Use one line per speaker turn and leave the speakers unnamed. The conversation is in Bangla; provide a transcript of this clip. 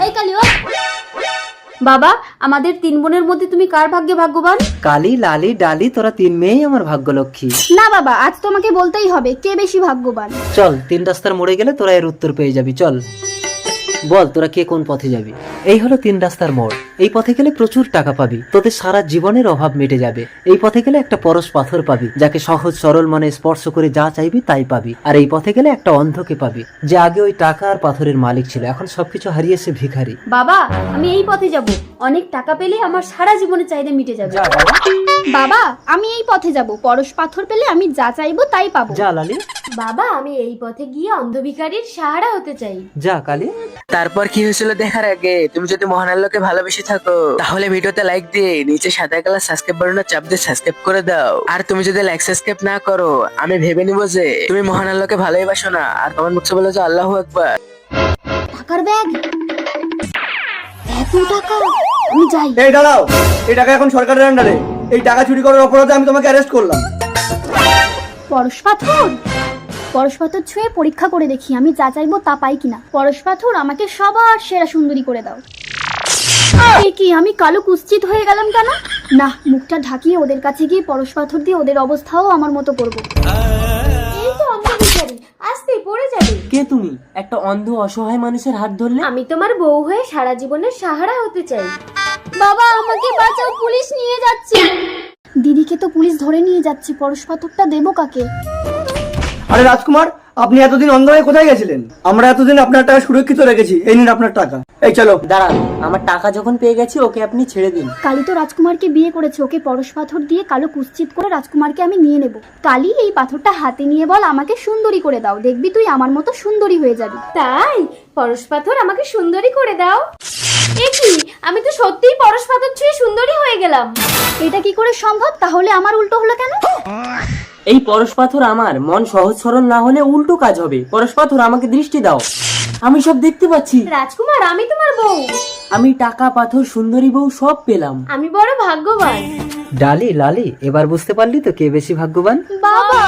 এই কালি ও বাবা, আমাদের তিন বোনের মধ্যে তুমি কার ভাগ্যে ভাগ্যবান?
কালি, লালি, ডালি, তোরা তিন মেয়েই আমার ভাগ্যলক্ষ্মী।
না বাবা, আজ তোমাকে বলতেই হবে কে বেশি ভাগ্যবান।
চল, তিন রাস্তার মোড়ে গেলে তোরা এর উত্তর পেয়ে যাবি। চল বল তোরা কে কোন পথে যাবি। এই হলো তিন রাস্তার মোড়। এই পথে গেলে প্রচুর টাকা পাবি, তোদের সারা জীবনের অভাব মিটে যাবে। এই পথে গেলে একটা পরশ পাথর পাবি, যাকে সহজ সরল মনে স্পর্শ করে যা চাইবি তাই পাবি। আর এই পথে গেলে একটা অন্ধকে পাবি, যে আগে ওই টাকা আর পাথরের মালিক ছিল, এখন সবকিছু হারিয়েছে ভিখারি।
বাবা, আমি এই পথে যাব, অনেক টাকা পেলে আমার সারা জীবনের চাহিদা মিটে যাবে। বাবা, আমি এই পথে যাব, পরশ পাথর পেলে আমি যা চাইবো তাই পাবো।
যা লালি।
বাবা, আমি এই পথে গিয়ে অন্ধ ভিখারির সাহারা হতে চাই।
যা কালি।
তারপর কি হয়েছিল দেখার আগে তুমি যদি মহান আল্লাহকে ভালোবেসে থাকো তাহলে ভিডিওতে লাইক দিয়ে নিচে সাদা কালার সাবস্ক্রাইব বাটনে চাপ দিয়ে সাবস্ক্রাইব করে দাও। আর তুমি যদি লাইক সাবস্ক্রাইব না করো আমি ভেবে নিব যে তুমি মহান আল্লাহকে ভালোবাসো না। আর কমেন্ট বক্সে বলে যে আল্লাহু আকবার।
টাকার ব্যাগ, এত টাকা, আমি যাই।
এই দাঁড়াও, এই টাকা এখন সরকারের আন্ডারে। এই টাকা চুরি করার অপরাধে আমি তোমাকে অ্যারেস্ট করলাম।
পরশ পাথর, পরশ পাথর ছুঁয়ে পরীক্ষা করে দেখি আমি যা চাইবো তা পাই কিনা। পরশ পাথর, আমাকে সবার সেরা সুন্দরী করে দাও। এ কি, আমি কালো কুৎসিত হয়ে গেলাম কেন? না, মুখটা ঢাকিয়ে ওদের কাছে গিয়ে পরশ পাথর দিয়ে ওদের অবস্থাও আমার মতো করবো। এই তো অন্ধ ভিখারি, আস্তে পড়ে যাবে।
কে তুমি? একটা অন্ধ অসহায় মানুষের হাত ধরলে?
আমি তোমার বউ হয়ে সারা জীবনের সাহারা হতে চাই। বাবা, আমাকে বাঁচাও, পুলিশ নিয়ে যাচ্ছে। দিদিকে তো পুলিশ ধরে নিয়ে যাচ্ছে, পরশ পাথরটা দেবো কাকে?
আরে রাজকুমার, আপনি এতদিন অন্ধ হয়ে কোথায় গেছিলেন? আমরা এতদিন আপনার টাকা সুরক্ষিত রেখেছি। এই নিন আপনার টাকা। এই চলো।
দাঁড়ান, আমার টাকা যখন পেয়ে গেছি ওকে আপনি ছেড়ে দিন।
কালী তো রাজকুমারকে বিয়ে করেছে, ওকে পরশ পাথর দিয়ে কালো কুৎসিত করে রাজকুমারকে আমি নিয়ে নেব। কালী, এই পাথরটা হাতে নিয়ে বল আমাকে সুন্দরী করে দাও, দেখবি তুই আমার মতো সুন্দরী হয়ে যাবি। তাই পরশ পাথর আমাকে সুন্দরী করে দাও। এ কি, আমি তো সত্যিই পরশ পাথর ছুঁয়ে সুন্দরী হয়ে গেলাম। এটা কি করে সম্ভব? তাহলে আমার উল্টো হলো কেন?
এই পরশ পাথর আমার, মন সহজ সরল না হলে উল্টো কাজ হবে। পরশ পাথর, আমাকে দৃষ্টি দাও, আমি সব দেখতে পাচ্ছি।
রাজকুমার, আমি তোমার বউ।
আমি টাকা, পাথর, সুন্দরী বউ সব পেলাম।
আমি বড় ভাগ্যবান।
ডালি, লালি, এবার বুঝতে পারলি তো কে বেশি ভাগ্যবান?
বাবা।